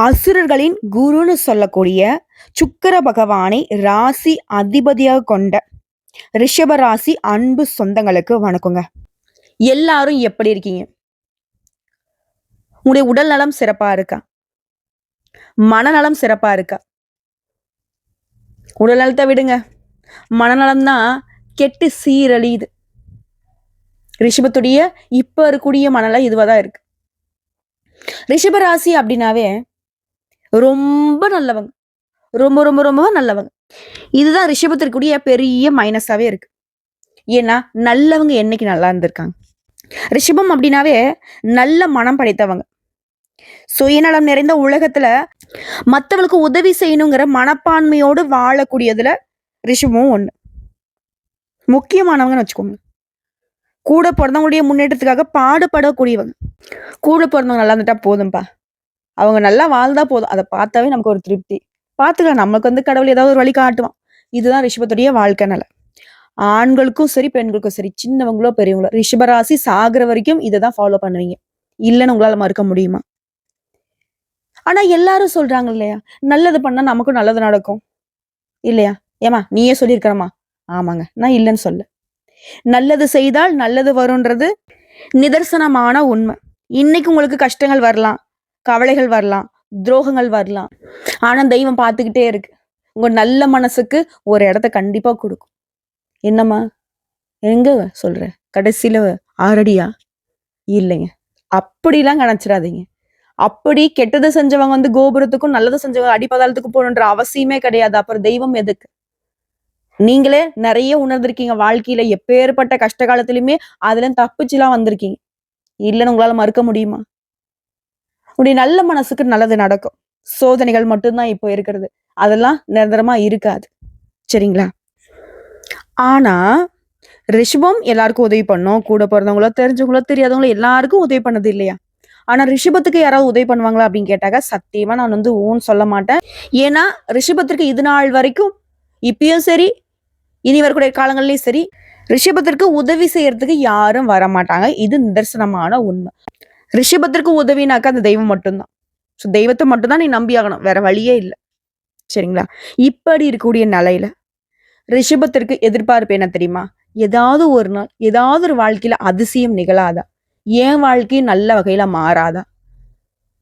அசுரர்களின் குருன்னு சொல்லக்கூடிய சுக்கிர பகவானை ராசி அதிபதியாக கொண்ட ரிஷப ராசி அன்பு சொந்தங்களுக்கு வணக்கங்க. எல்லாரும் எப்படி இருக்கீங்க? உங்களுடைய உடல் நலம் சிறப்பா இருக்கா? மனநலம் சிறப்பா இருக்கா? உடல் நலத்தை விடுங்க, மனநலம் தான் கெட்டு சீரழியுது. ரிஷபத்துடைய இப்ப இருக்கக்கூடிய மனநலம் இதுவாதான் இருக்கு. ரிஷப ராசி அப்படின்னாவே ரொம்ப நல்லவங்க, ரொம்ப ரொம்ப ரொம்ப நல்லவங்க. இதுதான் ரிஷபத்திற்குரிய பெரிய மைனஸாவே இருக்கு. ஏன்னா நல்லவங்க என்னைக்கு நல்லா இருந்திருக்காங்க? ரிஷபம் அப்படின்னாவே நல்ல மனம் படைத்தவங்க. சுயநலம் நிறைந்த உலகத்துல மத்தவங்களுக்கு உதவி செய்யணுங்கிற மனப்பான்மையோடு வாழக்கூடியதுல ரிஷபமும் ஒண்ணு. முக்கியமானவங்கன்னு வச்சுக்கோங்க. கூட பிறந்தவங்களுடைய முன்னேற்றத்துக்காக பாடுபடக்கூடியவங்க. கூட பிறந்தவங்க நல்லா இருந்துட்டா போதும்பா, அவங்க நல்லா வாழ்ந்தா போதும், அதை பார்த்தாவே நமக்கு ஒரு திருப்தி. பார்த்துக்கலாம், நமக்கு கடவுள் ஏதாவது ஒரு வழி காட்டுவான். இதுதான் ரிஷபத்துடைய வாழ்க்கை நிலை. ஆண்களுக்கும் சரி பெண்களுக்கும் சரி, சின்னவங்களோ பெரியவங்களோ, ரிஷபராசி சாகுற வரைக்கும் இதை தான் ஃபாலோ பண்ணுவீங்க. இல்லைன்னு உங்களால மறுக்க முடியுமா? ஆனா எல்லாரும் சொல்றாங்க இல்லையா, நல்லது பண்ணா நமக்கும் நல்லது நடக்கும் இல்லையா? ஏமா நீயே சொல்லியிருக்கிறமா? ஆமாங்க, நான் இல்லைன்னு சொல்ல. நல்லது செய்தால் நல்லது வரும்ன்றது நிதர்சனமான உண்மை. இன்னைக்கு உங்களுக்கு கஷ்டங்கள் வரலாம், கவலைகள் வரலாம், துரோகங்கள் வரலாம். ஆனா தெய்வம் பார்த்துக்கிட்டே இருக்கு. உங்க நல்ல மனசுக்கு ஒரு இடத்த கண்டிப்பா கொடுக்கும். என்னம்மா எங்க சொல்ற? கடைசியில 6 அடியா? இல்லைங்க, அப்படிலாம் நினைச்சிடாதீங்க. அப்படி கெட்டது செஞ்சவங்க கோபுரத்துக்கும் நல்லது செஞ்சவங்க அடிப்பதாலத்துக்கு போகணுன்ற அவசியமே கிடையாது. அப்புறம் தெய்வம் எதுக்கு? நீங்களே நிறைய உணர்ந்திருக்கீங்க வாழ்க்கையில. எப்பேற்பட்ட கஷ்ட காலத்திலுமே அதுல தப்பிச்சுலாம் வந்திருக்கீங்க. இல்லைன்னு உங்களால மறுக்க முடியுமா? உடைய நல்ல மனசுக்கு நல்லது நடக்கும். சோதனைகள் மட்டும்தான் இப்போ இருக்கிறது, அதெல்லாம் நிரந்தரமா இருக்காது. சரிங்களா? ஆனா ரிஷபம் எல்லாருக்கும் உதவி பண்ணும். கூட பிறந்தவங்களோ தெரிஞ்சவங்களோ தெரியாதவங்களோ எல்லாருக்கும் உதவி பண்ணது இல்லையா? ஆனா ரிஷபத்துக்கு யாராவது உதவி பண்ணுவாங்களா அப்படின்னு கேட்டாக்க சத்தியமா நான் ஊன்னு சொல்ல மாட்டேன். ஏன்னா ரிஷபத்திற்கு இது நாள் வரைக்கும், இப்பயும் சரி இனி வரக்கூடிய காலங்கள்லயும் சரி, ரிஷபத்திற்கு உதவி செய்யறதுக்கு யாரும் வர மாட்டாங்க. இது நிதர்சனமான உண்மை. ரிஷபத்திற்கு உதவினாக்க அந்த தெய்வம் மட்டும்தான். ஸோ தெய்வத்தை மட்டும்தான் நீ நம்பி ஆகணும், வேற வழியே இல்லை. சரிங்களா? இப்படி இருக்கக்கூடிய நிலையில ரிஷபத்திற்கு எதிர்பார்ப்பு என்ன தெரியுமா? ஏதாவது ஒரு நாள் ஏதாவது ஒரு வாழ்க்கையில அதிசயம் நிகழாதா? என் வாழ்க்கை நல்ல வகையில மாறாதா?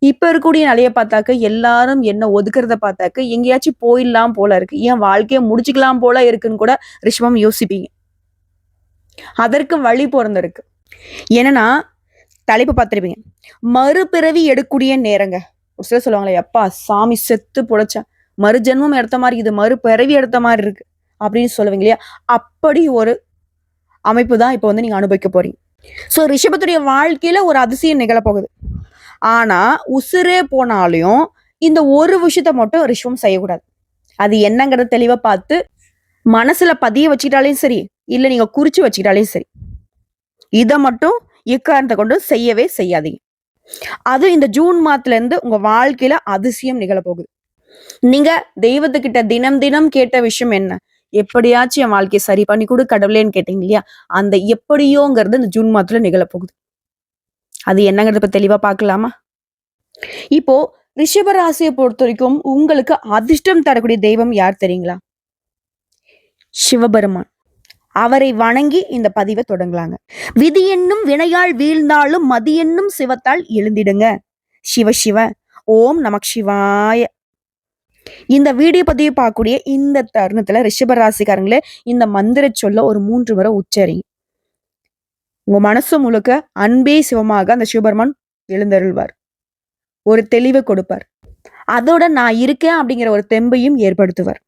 இப்ப இருக்கக்கூடிய நிலைய பார்த்தாக்க எல்லாரும் என்ன ஒதுக்குறத பார்த்தாக்க எங்கேயாச்சும் போயிடலாம் போல இருக்கு, என் வாழ்க்கைய முடிச்சுக்கலாம் போல இருக்குன்னு கூட ரிஷபம் யோசிப்பீங்க. அதற்கு வழி பிறந்திருக்கு. என்னன்னா தலைப்பு பார்த்திருப்பீங்க, மறுபிறவி எடுக்கக்கூடிய நேரங்க. ஒரு சிலர் சொல்லுவாங்களே, எப்பா சாமி செத்து பொழைச்சா மறுஜென்மம் எடுத்த மாதிரி, இது மறுபிறவி எடுத்த மாதிரி இருக்கு அப்படின்னு சொல்லுவீங்க இல்லையா? அப்படி ஒரு அமைப்பு தான் இப்போ நீங்க அனுபவிக்க போறீங்க. சோ ரிஷபத்துடைய வாழ்க்கையில ஒரு அதிசயம் நிகழப்போகுது. ஆனா உசுரே போனாலையும் இந்த ஒரு விஷயத்த மட்டும் ரிஷபம் செய்யக்கூடாது. அது என்னங்கிறத தெளிவா பார்த்து மனசுல பதிய வச்சுக்கிட்டாலையும் சரி, இல்ல நீங்க குறிச்சு வச்சுக்கிட்டாலையும் சரி, இதை மட்டும் எக்காரணத்தை கொண்டு செய்யவே செய்யாதீங்க. அது இந்த ஜூன் மாதத்துல இருந்து உங்க வாழ்க்கையில அதிசயம் நிகழப்போகுது. நீங்க தெய்வத்துக்கிட்ட தினம் தினம் கேட்ட விஷயம் என்ன? எப்படியாச்சும் என் வாழ்க்கையை சரி பண்ணி கொடு கடவுளேன்னு கேட்டீங்க இல்லையா? அந்த எப்படியோங்கிறது இந்த ஜூன் மாதத்துல நிகழப்போகுது. அது என்னங்கிறத இப்ப தெளிவா பார்க்கலாமா? இப்போ ரிஷப ராசியை பொறுத்த வரைக்கும் உங்களுக்கு அதிர்ஷ்டம் தரக்கூடிய தெய்வம் யார் தெரியுங்களா? சிவபெருமான். அவரை வணங்கி இந்த பதிவை தொடங்கலாங்க. விதி என்னும் வினையால் வீழ்ந்தாலும் மதி என்னும் சிவத்தால் எழுந்திடுங்க. சிவ சிவ ஓம் நமக் சிவாய. இந்த வீடியோ பதிவு பார்க்கக்கூடிய இந்த தருணத்துல ரிஷப ராசிக்காரங்களே இந்த மந்திர சொல்ல ஒரு 3 முறை உச்சரிங்க. உங்க மனசு முழுக்க அன்பே சிவமாக அந்த சிவபெருமான் எழுந்தருள்வார். ஒரு தெளிவை கொடுப்பார். அதோட நான் இருக்கேன் அப்படிங்கிற ஒரு தெம்பையும் ஏற்படுத்துவார்.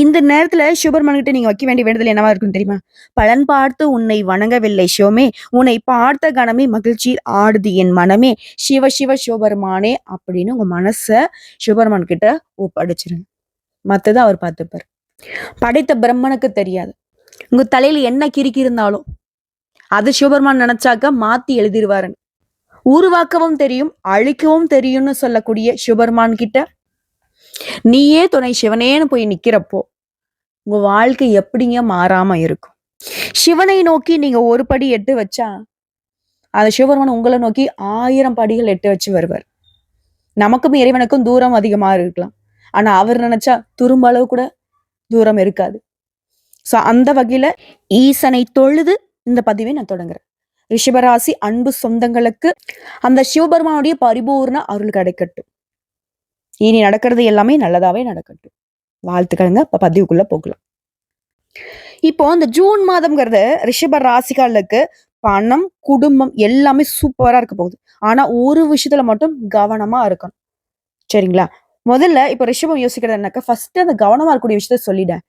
இந்த நேரத்துல சிவபெருமான் கிட்ட நீங்க வைக்க வேண்டிய வேண்டுதல் என்னவா இருக்கும் தெரியுமா? பலன் பார்த்து உன்னை வணங்கவில்லை சிவமே, உன்னை பார்த்த கணமே மகிழ்ச்சி ஆடுது என் மனமே, சிவ சிவ சிவபெருமானே அப்படின்னு உங்க மனச சிவபெருமான் கிட்ட ஒப்படைச்சிருங்க. மத்ததை அவர் பார்த்துப்பார். படைத்த பிரம்மனுக்கு தெரியாது. உங்க தலையில என்ன கிறுக்கி இருந்தாலும் அது சிவபெருமான் நினைச்சாக்க மாத்தி எழுதிடுவாருன்னு. உருவாக்கவும் தெரியும் அழிக்கவும் தெரியும்னு சொல்லக்கூடிய சிவபெருமான் கிட்ட நீயே துணை சிவனேன்னு போய் நிக்கிறப்போ உங்க வாழ்க்கை எப்படிங்க மாறாம இருக்கும்? சிவனை நோக்கி நீங்க ஒரு படி எட்டு வச்சா அந்த சிவபெருமான் உங்களை நோக்கி 1000 படிகள் எட்டு வச்சு வருவார். நமக்கும் இறைவனுக்கும் தூரம் அதிகமா இருக்கலாம். ஆனா அவர் நினைச்சா துரும்ப அளவு கூட தூரம் இருக்காது. சோ அந்த வகையில ஈசனை தொழுது இந்த பதிவை நான் தொடங்குறேன். ரிஷபராசி அன்பு சொந்தங்களுக்கு அந்த சிவபெருமானுடைய பரிபூர்ண அருள் கிடைக்கட்டும். இனி நடக்கிறது எல்லாமே நல்லதாவே நடக்கட்டும். வாழ்த்துக்கள்ங்க. இப்ப பதிவுக்குள்ள போகலாம். இப்போ இந்த ஜூன் மாதம்ங்கிறது ரிஷப ராசிகளுக்கு பணம், குடும்பம் எல்லாமே சூப்பரா இருக்க போகுது. ஆனா ஒரு விஷயத்துல மட்டும் கவனமா இருக்கணும். சரிங்களா? முதல்ல இப்ப ரிஷபம் யோசிக்கிறது என்னக்கா, ஃபர்ஸ்ட் அந்த கவனமா இருக்கக்கூடிய விஷயத்த சொல்லிட்டேன்.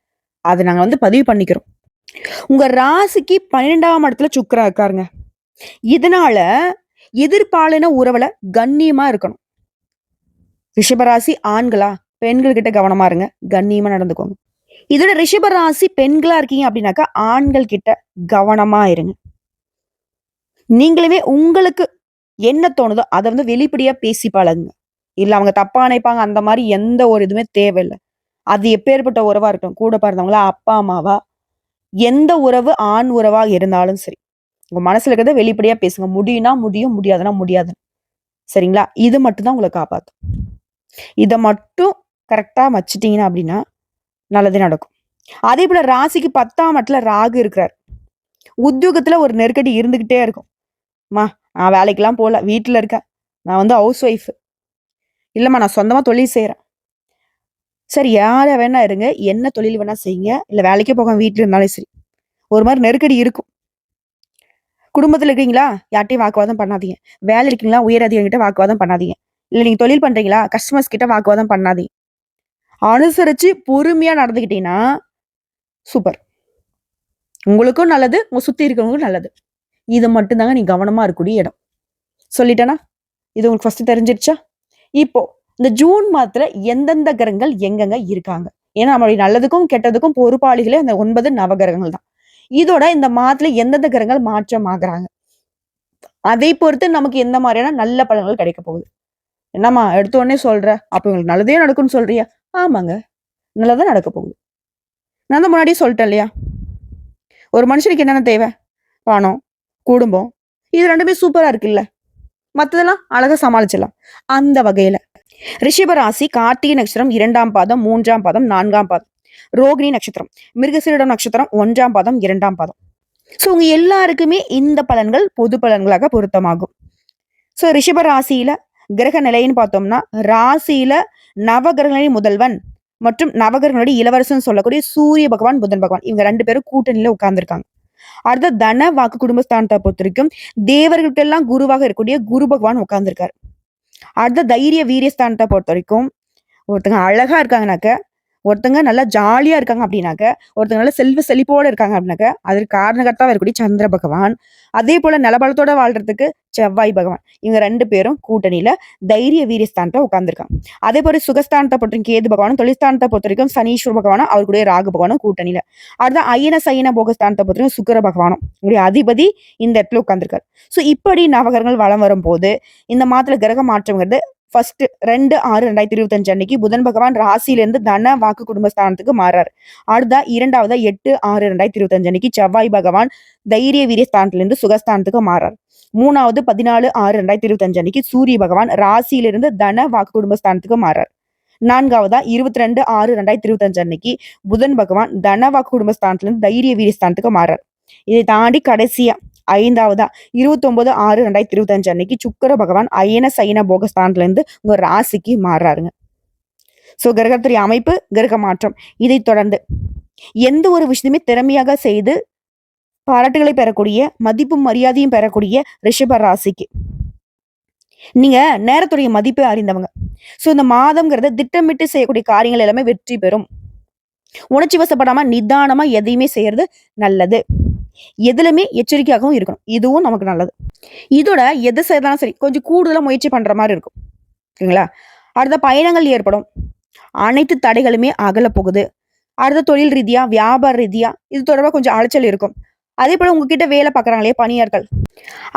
அதை நாங்க பதிவு பண்ணிக்கிறோம். உங்க ராசிக்கு 12ஆம் இடத்துல சுக்கிரன் இருக்காருங்க. இதனால எதிர்பாலின உறவுல கண்ணியமா இருக்கணும். ரிஷபராசி ஆண்களா, பெண்கள் கிட்ட கவனமா இருங்க. கண்ணியமா நடந்துக்கோங்க. இதோட ரிஷபராசி பெண்களா இருக்கீங்க அப்படின்னாக்கா ஆண்கள் கிட்ட கவனமா இருங்க. நீங்களுமே உங்களுக்கு என்ன தோணுதோ அதை வெளிப்படையா பேசி பழகுங்க. இல்ல அவங்க தப்பா நினைப்பாங்க, அந்த மாதிரி எந்த ஒரு இதுவுமே தேவையில்லை. அது எப்பேற்பட்ட உறவா இருக்கட்டும், கூட பிறந்தவங்களா, அப்பா அம்மாவா, எந்த உறவு ஆண் உறவா இருந்தாலும் சரி, உங்க மனசுல இருக்கிறத வெளிப்படையா பேசுங்க. முடியும்னா முடியும், முடியாதுன்னா முடியாது. சரிங்களா? இது மட்டும் தான் உங்களை காப்பாத்தும். இதை மட்டும் கரெக்டா வச்சுட்டீங்கன்னா அப்படின்னா நல்லதே நடக்கும். அதே போல ராசிக்கு 10ஆம் இடத்துல ராகு இருக்கிறார். உத்தியோகத்துல ஒரு நெருக்கடி இருந்துகிட்டே இருக்கும். நான் வேலைக்கெல்லாம் போல, வீட்டுல இருக்கேன், நான் ஹவுஸ் ஒய்ஃப், இல்லம்மா நான் சொந்தமா தொழில் செய்யறேன். சரி, யார வேணா இருங்க, என்ன தொழில் வேணா செய்யுங்க, இல்ல வேலைக்கே போக வீட்டுல இருந்தாலும் சரி, ஒரு மாதிரி நெருக்கடி இருக்கும். குடும்பத்துல இருக்கீங்களா, யார்ட்டையும் வாக்குவாதம் பண்ணாதீங்க. வேலை இருக்கீங்களா, உயர் அதிகாரிகிட்ட வாக்குவாதம் பண்ணாதீங்க. இல்ல நீங்க தொழில் பண்றீங்களா, கஸ்டமர்ஸ் கிட்ட வாக்குவாதம் பண்ணாதீங்க. அனுசரிச்சு பொறுமையா நடந்துக்கிட்டீங்கன்னா சூப்பர். உங்களுக்கும் நல்லது, உங்க சுத்தி இருக்கிறவங்களுக்கும் நல்லது. இது மட்டும்தாங்க நீ கவனமா இருக்கக்கூடிய இடம். சொல்லிட்டேனா? இது உங்களுக்கு ஃபர்ஸ்ட் தெரிஞ்சிருச்சா? இப்போ இந்த ஜூன் மாதத்துல எந்தெந்த கிரகங்கள் எங்கெங்க இருக்காங்க? ஏன்னா நம்மளுடைய நல்லதுக்கும் கெட்டதுக்கும் பொறுப்பாளிகளே அந்த 9 நவகிரகங்கள் தான். இதோட இந்த மாதத்துல எந்தெந்த கிரகங்கள் மாற்றம் ஆகுறாங்க, அதை பொறுத்து நமக்கு எந்த மாதிரியான நல்ல பலன்கள் கிடைக்க போகுது. என்னம்மா எடுத்த உடனே சொல்ற, அப்ப உங்களுக்கு நல்லதே நடக்கும்னு சொல்றியா? ஆமாங்க, நல்லதான் நடக்க போகுது. நான் தான் முன்னாடியே சொல்லிட்டேன் இல்லையா? ஒரு மனுஷனுக்கு என்னென்ன தேவை? பணம், குடும்பம், இது ரெண்டுமே சூப்பரா இருக்குல்ல. மத்ததெல்லாம் அழகா சமாளிச்சிடலாம். அந்த வகையில ரிஷப ராசி கார்த்திகை நட்சத்திரம் 2ஆம் பாதம், 3ஆம் பாதம், 4ஆம் பாதம், ரோகிணி நட்சத்திரம், மிருகசீரிடம் நட்சத்திரம் 1ஆம் பாதம், 2ஆம் பாதம். சோ உங்க எல்லாருக்குமே இந்த பலன்கள் பொது பலன்களாக பொருத்தமாகும். சோ ரிஷப ராசியில கிரக நிலைன்னு பார்த்தோம்னா, ராசியில நவகிரகங்களின் முதல்வன் மற்றும் நவகிரகங்களுடைய இளவரசன் சொல்லக்கூடிய சூரிய பகவான், புதன் பகவான், இவங்க 2 பேரும் கூட்டணியில உட்கார்ந்துருக்காங்க. அடுத்த தன வாக்கு குடும்பஸ்தானத்தை பொறுத்த வரைக்கும் தேவர்கள்ட்ட எல்லாம் குருவாக இருக்கக்கூடிய குரு பகவான் உட்கார்ந்துருக்காரு. அடுத்த தைரிய வீரியஸ்தானத்தை பொறுத்த வரைக்கும் ஒருத்தங்க அழகா இருக்காங்கனாக்க, ஒருத்தங்க நல்லா ஜாலியா இருக்காங்க அப்படின்னாக்க, ஒருத்தங்க நல்ல செல்வ செழிப்போட இருக்காங்க அப்படின்னாக்க, அதற்கு காரணகர்த்தாவா இருக்கக்கூடிய சந்திர பகவான், அதே போல நலபலத்தோட வாழ்றதுக்கு செவ்வாய் பகவான், இவங்க 2 பேரும் கூட்டணியில தைரிய வீரியஸ்தானத்தை உட்கார்ந்துருக்காங்க. அதே போல சுகஸ்தானத்தை பொறுத்த கேது பகவானும், தொழில்ஸ்தானத்தை பொறுத்த வரைக்கும் சனீஸ்வர பகவானும், அவருடைய ராகு பகவானும் கூட்டணியில. அடுத்த அயன சயன போகஸ்தானத்தை பொறுத்த வரைக்கும் சுக்கிர பகவானும், உங்களுடைய அதிபதி இந்த இடத்துல உட்கார்ந்துருக்காரு. சோ இப்படி நவகரங்கள் வளம் வரும்போது இந்த மாதத்துல கிரக மாற்றம்ங்கிறது ஃபர்ஸ்ட் 2/6/2025 அன்னைக்கு புதன் பகவான் ராசியிலிருந்து தன வாக்கு குடும்பஸ்தானத்துக்கு மாறாரு. அடுத்த 2வது 8/6/2025 அன்னைக்கு செவ்வாய் பகவான் தைரிய வீரிய ஸ்தானத்திலிருந்து சுகஸ்தானத்துக்கு மாறாரு. 3வது 14/6/2025 அன்னைக்கு சூரிய பகவான் ராசியிலிருந்து தன வாக்கு குடும்பஸ்தானத்துக்கு மாறாரு. 4வதா 22/6/2025 அன்னைக்கு புதன் பகவான் தன வாக்கு குடும்பஸ்தானத்திலிருந்து தைரிய வீரிய ஸ்தானத்துக்கு மாறாரு. இதை தாண்டி கடைசியா 5வதா 29/6/2025 அன்னைக்கு சுக்கிர பகவான் அயன சயன போகஸ்தானத்துல இருந்து உங்க ராசிக்கு மாறாருங்க. சோ கிரகத்துடைய அமைப்பு, கிரக மாற்றம், இதை தொடர்ந்து எந்த ஒரு விஷயத்தையுமே திறமையாக செய்து பாராட்டுகளை பெறக்கூடிய, மதிப்பும் மரியாதையும் பெறக்கூடிய ரிஷப ராசிக்கு நீங்க நேரத்துடைய மதிப்பை அறிந்தவங்க. சோ இந்த மாதம்ங்கிறத திட்டமிட்டு செய்யக்கூடிய காரியங்கள் எல்லாமே வெற்றி பெறும். உணர்ச்சி வசப்படாம நிதானமா எதையுமே செய்யறது நல்லது. எதுலுமே எச்சரிக்கையாகவும் இருக்கணும். இதுவும் நமக்கு நல்லது. இதோட எது செய்தாலும் சரி, கொஞ்சம் கூடுதலா முயற்சி பண்ற மாதிரி இருக்கும். ஓகேங்களா? அடுத்த பயணங்கள் ஏற்படும். அனைத்து தடைகளுமே அகல போகுது. அடுத்த தொழில் ரீதியா, வியாபார ரீதியா இது தொடர்பா கொஞ்சம் அலைச்சல் இருக்கும். அதே போல உங்ககிட்ட வேலை பார்க்குறாங்களே பணியாட்கள்,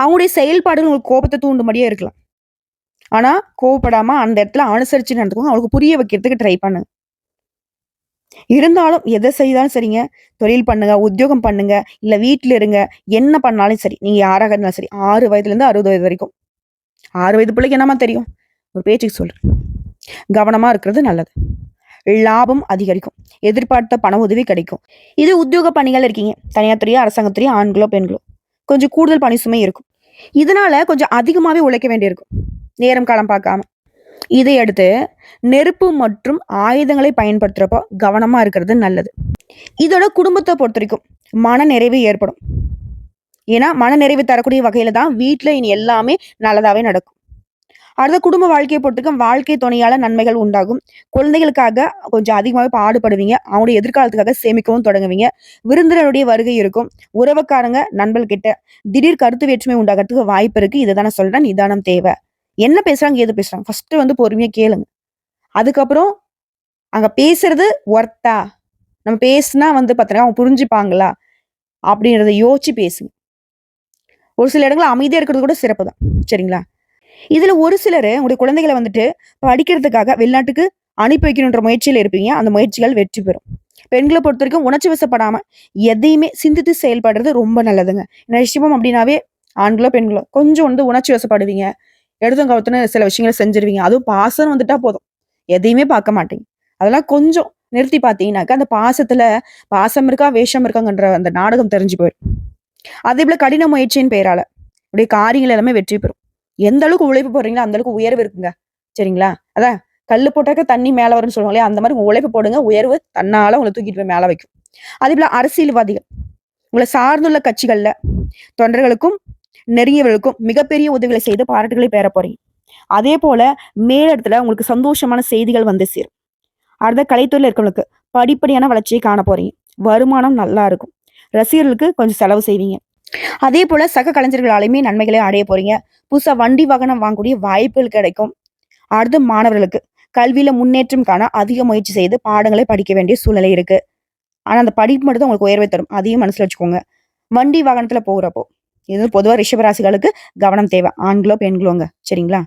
அவங்களுடைய செயல்பாடுகள் உங்களுக்கு கோபத்தை தூண்டும்படியே இருக்கலாம். ஆனா கோவப்படாம அந்த இடத்துல அனுசரிச்சு நடந்துக்கோங்க. அவங்களுக்கு புரிய வைக்கிறதுக்கு ட்ரை பண்ணுங்க. இருந்தாலும் எதை செய்தாலும் சரிங்க, தொழில் பண்ணுங்க, உத்தியோகம் பண்ணுங்க, இல்ல வீட்டுல இருங்க, என்ன பண்ணாலும் சரி, நீங்க யாராக இருந்தாலும் சரி, 6 வயதுல இருந்து 60 வயது வரைக்கும். 6 வயது பிள்ளைக்கு என்னமா தெரியும்? ஒரு பேச்சுக்கு சொல்றேன். கவனமா இருக்கிறது நல்லது. லாபம் அதிகரிக்கும். எதிர்பார்த்த பண உதவி கிடைக்கும். இது உத்தியோக பணிகள் இருக்கீங்க. தனியார் துறையோ, அரசாங்கத்துறையோ, ஆண்களோ, பெண்களோ. கொஞ்சம் கூடுதல் பணி சுமை இருக்கும். இதனால கொஞ்சம் அதிகமாவே உழைக்க வேண்டியிருக்கும். நேரம் காலம் பார்க்காம. இதை அடுத்து நெருப்பு மற்றும் ஆயுதங்களை பயன்படுத்துறப்போ கவனமா இருக்கிறது நல்லது. இதோட குடும்பத்தை பொறுத்தவரைக்கும் மன நிறைவு ஏற்படும். ஏன்னா, மன நிறைவு தரக்கூடிய வகையில தான் வீட்ல இனி எல்லாமே நல்லதாவே நடக்கும். அடுத்த குடும்ப வாழ்க்கையை பொறுத்தவரைக்கும் வாழ்க்கை துணையால நன்மைகள் உண்டாகும். குழந்தைகளுக்காக கொஞ்சம் அதிகமாவே பாடுபடுவீங்க. அவங்களுடைய எதிர்காலத்துக்காக சேமிக்கவும் தொடங்குவீங்க. விருந்தினருடைய வருகை இருக்கும். உறவுக்காரங்க, நண்பர்கிட்ட திடீர் கருத்து வேற்றுமை உண்டாகறதுக்கு வாய்ப்பு இருக்கு. இதுதான் நான் சொல்றேன். நிதானம் தேவை. என்ன பேசுறாங்க? ஏது பேசுறாங்க? ஃபர்ஸ்ட் வந்து பொறுமையா கேளுங்க. அதுக்கப்புறம் அங்க பேசுறது ஒர்த்தா? நம்ம பேசுனா வந்து பார்த்தீங்கன்னா, அவங்க புரிஞ்சுப்பாங்களா? அப்படின்றத யோசிச்சு பேசுங்க. ஒரு சில இடங்கள்ல அமைதியா இருக்கிறது கூட சிறப்பு தான். சரிங்களா? இதுல ஒரு சிலரு உங்களுடைய குழந்தைகள வந்துட்டு படிக்கிறதுக்காக வெளிநாட்டுக்கு அனுப்பி வைக்கணுன்ற முயற்சியில இருப்பீங்க. அந்த முயற்சிகள் வெற்றி பெறும். பெண்கள பொறுத்தவரைக்கும் உணர்ச்சி வசப்படாம எதையுமே சிந்தித்து செயல்படுறது ரொம்ப நல்லதுங்க. நிச்சயமா அப்படின்னாவே ஆண்களோ, பெண்களோ கொஞ்சம் வந்து உணர்ச்சி வசப்படுவீங்க. எடுத்தோம் கவுத்தோன்னு சில விஷயங்கள செஞ்சுருவீங்க. அதுவும் பாசம்னு வந்துட்டா போதும். எதையுமே பார்க்க மாட்டீங்க. அதெல்லாம் கொஞ்சம் நிறுத்தி பார்த்தீங்கன்னாக்கா, அந்த பாசத்துல பாசம் இருக்கா, வேஷம் இருக்காங்கன்ற அந்த நாடகம் தெரிஞ்சு போயிரும். அதேபோல கடின முயற்சியின் பெயரால உடைய காரியங்கள் எல்லாமே வெற்றி பெறும். எந்த அளவுக்கு உழைப்பு போடுறீங்களோ, அந்த அளவுக்கு உயர்வு இருக்குங்க. சரிங்களா? அதான் கல்லு போட்டாக்க தண்ணி மேல வரும்னு சொல்லுவாங்க இல்லையா? அந்த மாரி உழைப்பு போடுங்க. உயர்வு தன்னால உங்கள தூக்கிட்டு போய் மேல வைக்கும். அதேபோல அரசியல்வாதிகள், உங்கள சார்ந்துள்ள கட்சிகள்ல தொண்டர்களுக்கும், நெருங்கியவர்களுக்கும் மிகப்பெரிய உதவிகளை செய்து பாராட்டுகளை பெற போறீங்க. அதேபோல மேலிடத்துல உங்களுக்கு சந்தோஷமான செய்திகள் வந்து சேரும். அடுத்த கலைத்துறையில இருக்கவங்களுக்கு படிப்படியான வளர்ச்சியை காண போறீங்க. வருமானம் நல்லா இருக்கும். ரசிகர்களுக்கு கொஞ்சம் செலவு செய்வீங்க. அதே போல சக கலைஞர்களாலையுமே நன்மைகளை அடைய போறீங்க. புதுசா வண்டி வாகனம் வாங்கக்கூடிய வாய்ப்புகள் கிடைக்கும். அடுத்து மாணவர்களுக்கு கல்வியில முன்னேற்றம் காண அதிக முயற்சி செய்து பாடங்களை படிக்க வேண்டிய சூழ்நிலை இருக்கு. ஆனா அந்த படிப்பு மட்டும் தான் உங்களுக்கு உயர்வை தரும். அதையும் மனசுல வச்சுக்கோங்க. வண்டி வாகனத்துல போகிறப்போ இது பொதுவா ரிஷபராசிகளுக்கு கவனம் தேவை. ஆண்களோ, பெண்களோங்க. சரிங்களா?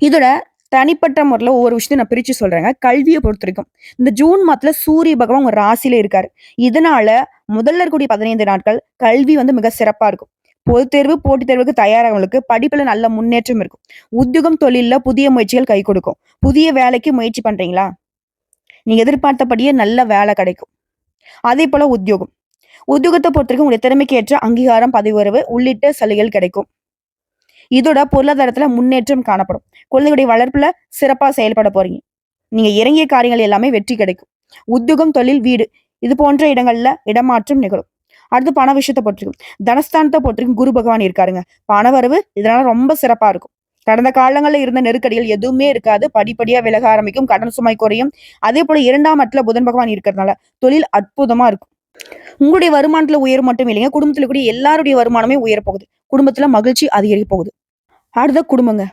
இதோட தனிப்பட்ட முறையில ஒவ்வொரு விஷயத்தையும் நான் பிரிச்சு சொல்றேங்க. கல்விய பொறுத்தவரைக்கும் இந்த ஜூன் மாதத்துல சூரிய பகவான் உங்க ராசியில இருக்காரு. இதனால முதல்ல இருக்கக்கூடிய 15 நாட்கள் கல்வி வந்து மிக சிறப்பா இருக்கும். பொதுத் தேர்வு, போட்டித் தேர்வுக்கு தயாராகவங்களுக்கு படிப்புல நல்ல முன்னேற்றம் இருக்கும். உத்தியோகம், தொழில்ல புதிய முயற்சிகள் கை கொடுக்கும். புதிய வேலைக்கு முயற்சி பண்றீங்களா? நீங்க எதிர்பார்த்தபடியே நல்ல வேலை கிடைக்கும். அதே போல உத்தியோகம். உத்தியோகத்த பொறுத்தவரைக்கும் உங்களுடைய திறமைக்கு ஏற்ற அங்கீகாரம், பதவி உயர்வு உள்ளிட்ட சலுகைகள் கிடைக்கும். இதோட பொருளாதாரத்துல முன்னேற்றம் காணப்படும். குழந்தைகளுடைய வளர்ப்புல சிறப்பா செயல்பட போறீங்க. நீங்க இறங்கிய காரியங்கள் எல்லாமே வெற்றி கிடைக்கும். உத்தியோகம், தொழில், வீடு இது போன்ற இடங்கள்ல இடமாற்றம் நிகழும். அடுத்து பண விஷயத்த பொறுத்திருக்கும். தனஸ்தானத்தை பொறுத்திருக்கும் குரு பகவான் இருக்காருங்க. பணவரவு இதனால ரொம்ப சிறப்பா இருக்கும். கடந்த காலங்கள்ல இருந்த நெருக்கடிகள் எதுவுமே இருக்காது. படிப்படியா விலக ஆரம்பிக்கும். கடன் சுமை குறையும். அதே போல 2ஆம் இடத்துல புதன் பகவான் இருக்கிறதுனால தொழில் அற்புதமா இருக்கும். உங்களுடைய வருமானத்துல உயர்வு மட்டும் இல்லைங்க. குடும்பத்துல கூடிய எல்லாருடைய வருமானமே உயர போகுது. குடும்பத்துல மகிழ்ச்சி அதிகரிக்க போகுது. அடுத்த குடும்பங்க.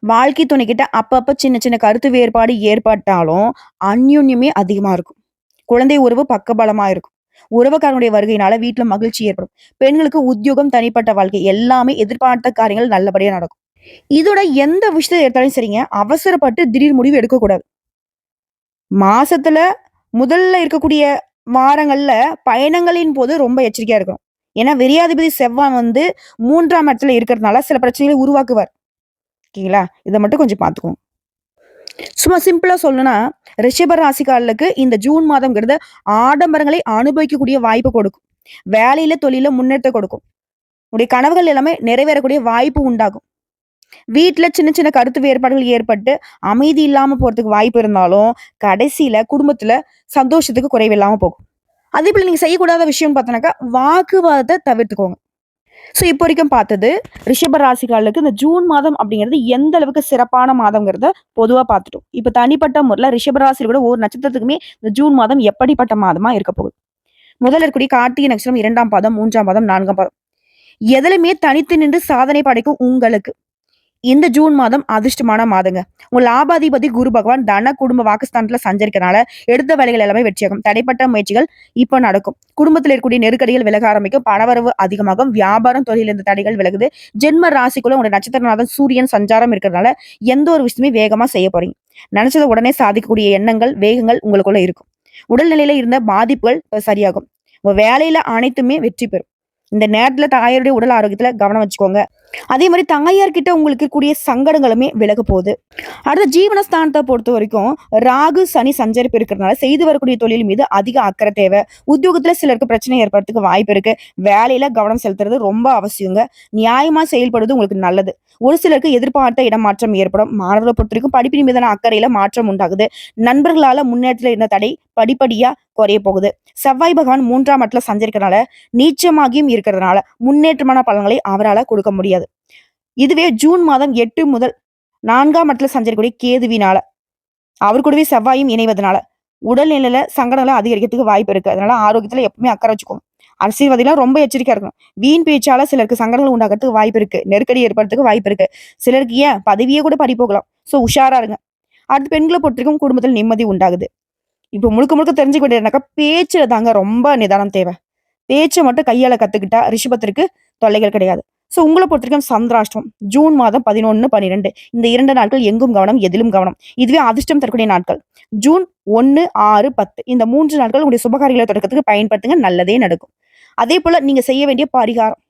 வாழ்க்கை துணைக்கிட்ட அப்பப்ப சின்ன சின்ன கருத்து வேறுபாடு ஏற்பட்டாலும் அந்யோன்யமே அதிகமா இருக்கும். குழந்தை உறவு பக்கபலமா இருக்கும். உறவுக்காரனுடைய வருகையினால வீட்டுல மகிழ்ச்சி ஏற்படும். பெண்களுக்கு உத்தியோகம், தனிப்பட்ட வாழ்க்கை எல்லாமே எதிர்பார்த்த காரியங்கள் நல்லபடியா நடக்கும். இதோட எந்த விஷயத்தை எடுத்தாலும் சரிங்க, அவசரப்பட்டு திடீர் முடிவு எடுக்கக்கூடாது. மாசத்துல முதல்ல இருக்கக்கூடிய வாரங்கள்ல பயணங்களின் போது ரொம்ப எச்சரிக்கையா இருக்கணும். ஏன்னா விரையாதிபதி செவ்வாய் வந்து 3ஆம் இடத்துல இருக்கிறதுனால சில பிரச்சனைகளை உருவாக்குவார். ஓகேங்களா? இத மட்டும் கொஞ்சம் பார்த்துக்கோங்க. சும்மா சிம்பிளா சொல்லணும்னா, ரிஷப ராசிக்காரர்களுக்கு இந்த ஜூன் மாதம்ங்கிறது ஆடம்பரங்களை அனுபவிக்கக்கூடிய வாய்ப்பு கொடுக்கும். வேலையில, தொழில்ல முன்னேற்றத்தை கொடுக்கும். உங்களுடைய கனவுகள் எல்லாமே நிறைவேறக்கூடிய வாய்ப்பு உண்டாகும். வீட்ல சின்ன சின்ன கருத்து வேறுபாடுகள் ஏற்பட்டு அமைதி இல்லாம போறதுக்கு வாய்ப்பு இருந்தாலும், கடைசியில குடும்பத்துல சந்தோஷத்துக்கு குறைவில்லாம போகும். அதேபோல நீங்க செய்யக்கூடாத விஷயம்னு பார்த்தோம்னாக்கா, வாக்குவாதத்த தவிர்த்துக்கோங்க. இப்போ வரைக்கும் பார்த்தது, ரிஷப ராசிக்காரர்களுக்கு இந்த ஜூன் மாதம் அப்படிங்கிறது எந்த அளவுக்கு சிறப்பான மாதம்ங்கிறத பொதுவா பார்த்துட்டோம். இப்ப தனிப்பட்ட முறையில ரிஷப ராசியில கூட ஒவ்வொரு நட்சத்திரத்துக்குமே இந்த ஜூன் மாதம் எப்படிப்பட்ட மாதமா இருக்க போகுது. முதல்ல இருக்கக்கூடிய கார்த்திகை நட்சத்திரம் 2ஆம் பாதம், 3ஆம் பாதம், 4ஆம் பாதம். எதிலுமே தனித்து நின்று சாதனை படைக்கும் உங்களுக்கு இந்த ஜூன் மாதம் அதிர்ஷ்டமான மாதங்க. உங்க லாபாதிபதி குரு பகவான் தன, குடும்ப வாக்குஸ்தானத்துல சஞ்சரிக்கிறனால எடுத்த வேலைகள் எல்லாமே வெற்றியாகும். தடைப்பட்ட முயற்சிகள் இப்ப நடக்கும். குடும்பத்தில் இருக்கக்கூடிய நெருக்கடிகள் விலக ஆரம்பிக்கும். பணவரவு அதிகமாகும். வியாபாரம், தொழில் இந்த தடைகள் விலகுது. ஜென்ம ராசிக்குள்ள உங்க நட்சத்திரநாதன் சூரியன் சஞ்சாரம் இருக்கிறதுனால எந்த ஒரு விஷயமே வேகமா செய்ய போறீங்க. நினைச்சதை உடனே சாதிக்கக்கூடிய எண்ணங்கள், வேகங்கள் உங்களுக்குள்ள இருக்கும். உடல்நிலையில இருந்த பாதிப்புகள் சரியாகும். உங்க வேலையில அனைத்துமே வெற்றி பெறும். இந்த நேரத்துல தாயாருடைய உடல் ஆரோக்கியத்துல கவனம் வச்சுக்கோங்க. அதே மாதிரி தாயார்கிட்ட உங்களுக்கு இருக்கக்கூடிய சங்கடங்களுமே விலக போகுது. அடுத்த ஜீவனஸ்தானத்தை பொறுத்த வரைக்கும் ராகு சனி சஞ்சரிப்பு இருக்கிறதுனால செய்து வரக்கூடிய தொழில் மீது அதிக அக்கறை தேவை. உத்தியோகத்துல சிலருக்கு பிரச்சனை ஏற்படுறதுக்கு வாய்ப்பு இருக்கு. வேலையில கவனம் செலுத்துறது ரொம்ப அவசியங்க. நியாயமா செயல்படுவது உங்களுக்கு நல்லது. ஒரு சிலருக்கு எதிர்பார்த்த இடமாற்றம் ஏற்படும். மாணவர்களை பொறுத்த வரைக்கும் படிப்பின் மீதான அக்கறையில மாற்றம் உண்டாகுது. நண்பர்களால முன்னேற்றத்தில் இருந்த தடை படிப்படியா குறைய போகுது. செவ்வாய் பகவான் 3ஆம் இடத்துல சஞ்சரிக்கிறதுனால நீச்சமாகியும் இருக்கிறதுனால முன்னேற்றமான பலன்களை அவரால் கொடுக்க முடியாது. இதுவே ஜூன் மாதம் 8 முதல் 4ஆம் இடத்துல சஞ்சரிக்கக்கூடிய கேதுவினால அவர் கூடவே செவ்வாயும் இணைவதனால உடல்நிலையில சங்கடங்களை அதிகரிக்கிறதுக்கு வாய்ப்பு இருக்கு. அதனால ஆரோக்கியத்துல எப்பவுமே அக்கறை வச்சுக்கோங்க. அரசியல்வாதிகள் ரொம்ப எச்சரிக்கையா இருக்கணும். வீண் பேச்சால சிலருக்கு சங்கடங்கள் உண்டாகிறதுக்கு வாய்ப்பு இருக்கு. நெருக்கடி ஏற்படுறதுக்கு வாய்ப்பு இருக்கு. சிலருக்கு ஏன் பதவியே கூட பறி போகலாம். சோ உஷாரா இருங்க. அடுத்து பெண்களை பொறுத்திருக்கும் குடும்பத்தில் நிம்மதி உண்டாகுது. இப்ப முழுக்க முழுக்க தெரிஞ்சுக்க வேண்டியதுனாக்கா பேச்சுல தாங்க ரொம்ப நிதானம் தேவை. பேச்சை மட்டும் கையால கத்துக்கிட்டா ரிஷபத்திற்கு தொல்லைகள் கிடையாது. சோ உங்களை பொறுத்தவரைக்கும் சந்திராஷ்டமம் ஜூன் மாதம் 11, 12 இந்த 2 நாட்கள் எங்கும் கவனம், எதிலும் கவனம். இதுவே அதிர்ஷ்டம் தரக்கூடிய நாட்கள். ஜூன் 1, 6, 10 இந்த 3 நாட்கள் உங்களுடைய சுபகாரியங்களை தொடக்கத்துக்கு பயன்படுத்துங்க. நல்லதே நடக்கும். அதே போல நீங்க செய்ய வேண்டிய பரிகாரம்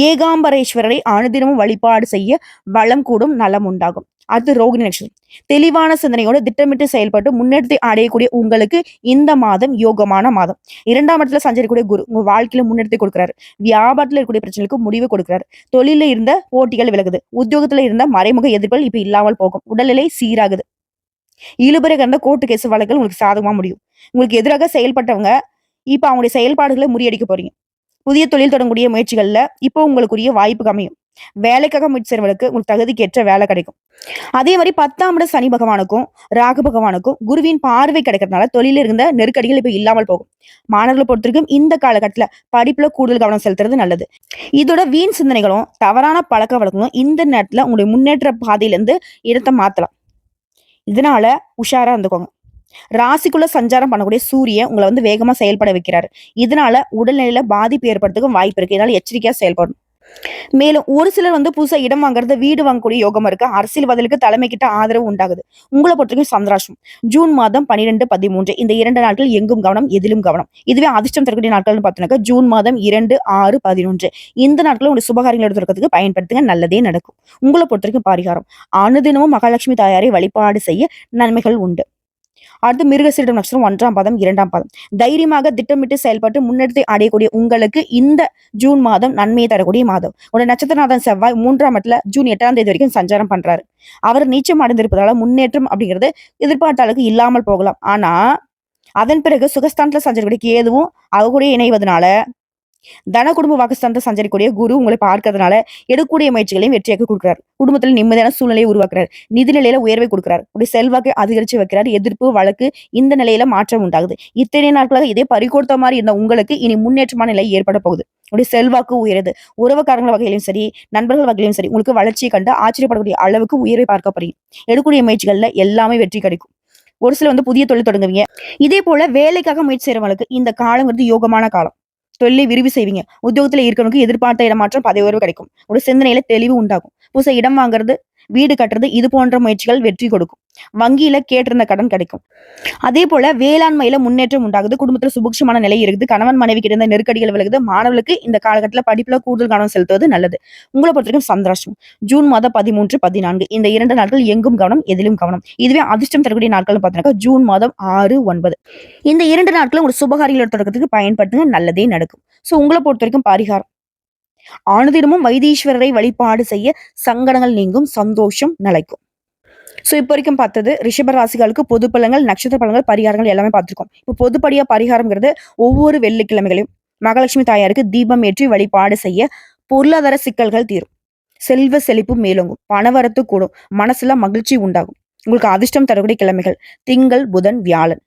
ஏகாம்பரேஸ்வரரை அனுதினமும் வழிபாடு செய்ய வளம் கூடும், நலம் உண்டாகும். அடுத்து ரோகிணி நட்சத்திரம். தெளிவான சிந்தனையோடு திட்டமிட்டு செயல்பட்டு முன்னேற்றத்தை அடையக்கூடிய உங்களுக்கு இந்த மாதம் யோகமான மாதம். 2ஆம் இடத்துல சஞ்சரிக்கக்கூடிய குரு உங்க வாழ்க்கையில முன்னேற்றத்தை கொடுக்கிறாரு. வியாபாரத்துல இருக்கக்கூடிய பிரச்சனைகளுக்கு முடிவு கொடுக்கிறாரு. தொழில இருந்த போட்டிகள் விலகுது. உத்தியோகத்துல இருந்த மறைமுக எதிர்ப்புகள் இப்ப இல்லாமல் போகும். உடல்நிலை சீராகுது. இழுபறை கடந்த கோர்ட்டு கேஸ் வழக்குகள் உங்களுக்கு சாதகமா முடியும். உங்களுக்கு எதிராக செயல்பட்டவங்க இப்ப அவங்களுடைய செயல்பாடுகளை முறியடிக்க போறீங்க. புதிய தொழில் தொடங்கக்கூடிய முயற்சிகள்ல இப்போ உங்களுக்குரிய வாய்ப்பு அமையும். வேலைக்காக முயற்சி செய்றவங்களுக்கு உங்களுக்கு தகுதிக்கேற்ற வேலை கிடைக்கும். அதே மாதிரி 10ஆம் இட சனி பகவானுக்கும் ராகு பகவானுக்கும் குருவின் பார்வை கிடைக்கிறதுனால தொழில இருந்த நெருக்கடிகள் இப்ப இல்லாமல் போகும். மாணவர்களை பொறுத்திருக்கும் இந்த காலகட்டத்துல படிப்புல கூடுதல் கவனம் செலுத்துறது நல்லது. இதோட வீண் சிந்தனைகளும் தவறான பழக்க வழக்கங்களும் இந்த நேரத்துல உங்களுடைய முன்னேற்ற பாதையில இருந்து இடத்தை மாத்தலாம். இதனால உஷாரா இருந்துக்கோங்க. ராசிக்குள்ள சஞ்சாரம் பண்ணக்கூடிய சூரியன் உங்களை வேகமா செயல்பட வைக்கிறாரு. இதனால உடல்நிலையில பாதிப்பு ஏற்படுறதுக்கும் வாய்ப்பு இருக்கு. இதனால எச்சரிக்கையா செயல்படணும். மேலும் ஒரு சிலர் புதுசா இடம் வாங்குறது, வீடு வாங்கக்கூடிய யோகம் இருக்கு. அரசியல்வாதிகளுக்கு தலைமை கிட்ட ஆதரவு உண்டாகுது. உங்களை பொறுத்தவரைக்கும் சந்திராஷ்டம் ஜூன் மாதம் 12, 13 இந்த 2 நாட்கள் எங்கும் கவனம், எதிலும் கவனம். இதுவே அதிர்ஷ்டம் தரக்கூடிய நாட்கள்னு பார்த்தோம்னாக்கா ஜூன் மாதம் 2, 6, 11 இந்த நாட்களும் உங்களுடைய சுபகாரியங்கள் எடுத்துக்கிறதுக்கு பயன்படுத்துங்க. நல்லதே நடக்கும். உங்களை பொறுத்தவரைக்கும் பரிகாரம் அனுதினமும் மகாலட்சுமி தாயாரை வழிபாடு செய்ய நன்மைகள் உண்டு. அடுத்து மிருகசீரிடம் நட்சத்திரம் 1ஆம் பாதம், 2ஆம் பாதம். தைரியமாக திட்டமிட்டு செயல்பட்டு முன்னேற்றத்தை அடையக்கூடிய உங்களுக்கு இந்த ஜூன் மாதம் நன்மையை தரக்கூடிய மாதம். உடைய நட்சத்திரநாதன் செவ்வாய் 3ஆம் இடத்துல ஜூன் 8ஆம் தேதி வரைக்கும் சஞ்சாரம் பண்றாரு. அவர் நீச்சம் அடைந்திருப்பதால முன்னேற்றம் அப்படிங்கிறது எதிர்பார்த்த அளவுக்கு இல்லாமல் போகலாம். ஆனா அதன் பிறகு சுகஸ்தானத்துல சஞ்சரிக்கூடிய கேதுவும் அவர்களுடைய இணைவதனால தன குடும்ப வாக்குஸ்தானத்தை சஞ்சரிக்கூடிய குரு உங்களை பார்க்கறதுனால எடுக்கக்கூடிய முயற்சிகளையும் வெற்றியாக்கி கொடுக்கிறார். குடும்பத்தில் நிம்மதியான சூழ்நிலையை உருவாக்குறாரு. நிதி நிலையில உயர்வை கொடுக்கிறார். உடைய செல்வாக்கை அதிகரிச்சு வைக்கிறார். எதிர்ப்பு வழக்கு இந்த நிலையில மாற்றம் உண்டாகுது. இத்தனை நாட்களாக இதே பறிகொடுத்த மாதிரி இருந்த உங்களுக்கு இனி முன்னேற்றமான நிலை ஏற்பட போகுது. உடைய செல்வாக்கு உயருது. உறவுக்காரங்கள் வகையிலும் சரி, நண்பர்கள் வகையிலும் சரி, உங்களுக்கு வளர்ச்சியை கண்டு ஆச்சரியப்படக்கூடிய அளவுக்கு உயர்வை பார்க்க போறீங்க. எடுக்கக்கூடிய முயற்சிகள்ல எல்லாமே வெற்றி கிடைக்கும். ஒரு சில புதிய தொழில் தொடங்குவீங்க. இதே போல வேலைக்காக முயற்சி செய்யறவங்களுக்கு இந்த காலங்கிறது யோகமான காலம். தொழிலை விரிவு செய்வீங்க. உத்தியோகத்துல இருக்கவனுக்கு எதிர்பார்த்த இடமாற்றம், பதவி உயர்வு கிடைக்கும். ஒரு சிந்தனையில தெளிவு உண்டாகும். புதுசா இடம் வாங்குறது, வீடு கட்டுறது இது போன்ற முயற்சிகள் வெற்றி கொடுக்கும். வங்கியில கேட்டிருந்த கடன் கிடைக்கும். அதே போல வேளாண்மையில முன்னேற்றம் உண்டாகுது. குடும்பத்துல சுபிக்ஷமான நிலை இருக்குது. கணவன் மனைவி கிட்ட இருந்த நெருக்கடிகள் விலகுது. மாணவர்களுக்கு இந்த காலகட்டத்துல படிப்புல கூடுதல் கவனம் செலுத்துவது நல்லது. உங்களை பொறுத்தவரைக்கும் சந்திராஷ்டம் ஜூன் மாதம் 13, 14 இந்த 2 நாட்கள் எங்கும் கவனம், எதிலும் கவனம். இதுவே அதிர்ஷ்டம் தரக்கூடிய நாட்கள் பார்த்தீங்கன்னா ஜூன் மாதம் 6, 9 இந்த 2 நாட்களும் ஒரு சுபகாரியங்களோட தொடக்கத்துக்கு பயன்படுத்துங்க. நல்லதே நடக்கும். சோ உங்களை பொறுத்த வரைக்கும் பரிகாரம் ஆணுதினமும் வைத்தீஸ்வரரை வழிபாடு செய்ய சங்கடங்கள் நீங்கும், சந்தோஷம் நிலைக்கும். சோ இப்ப வரைக்கும் பார்த்தது ரிஷப ராசிகளுக்கு பொது பலன்கள், நட்சத்திர பலன்கள், பரிகாரங்கள் எல்லாமே பார்த்திருக்கோம். இப்போ பொதுப்படியா பரிகாரம்ங்கிறது ஒவ்வொரு வெள்ளிக்கிழமைகளையும் மகாலட்சுமி தாயாருக்கு தீபம் ஏற்றி வழிபாடு செய்ய பொருளாதார சிக்கல்கள் தீரும், செல்வ செழிப்பு மேலோங்கும், பணவரத்து கூடும், மனசுல மகிழ்ச்சி உண்டாகும். உங்களுக்கு அதிர்ஷ்டம் தரக்கூடிய கிழமைகள் திங்கள், புதன், வியாழன்.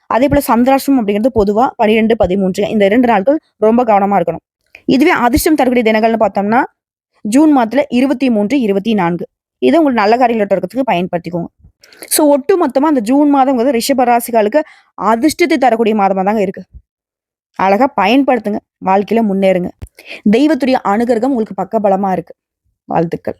அதே போல சந்திராஷ்டம் அப்படிங்கிறது பொதுவா 12, 13 இந்த 2 நாட்கள் ரொம்ப கவனமா இருக்கணும். இதுவே அதிர்ஷ்டம் தரக்கூடிய தினங்கள்னு பார்த்தோம்னா ஜூன் மாதத்துல 23, 24 இதை உங்களுக்கு நல்ல காரியங்கள் இருக்கிறதுக்கு பயன்படுத்திக்கோங்க. சோ ஒட்டு மொத்தமா அந்த ஜூன் மாதம் ரிஷப ராசிகளுக்கு அதிர்ஷ்டத்தை தரக்கூடிய மாதமா தாங்க இருக்கு. அழகா பயன்படுத்துங்க. வாழ்க்கையில முன்னேறுங்க. தெய்வத்துடைய அனுகிரகம் உங்களுக்கு பக்கபலமா இருக்கு. வாழ்த்துக்கள்.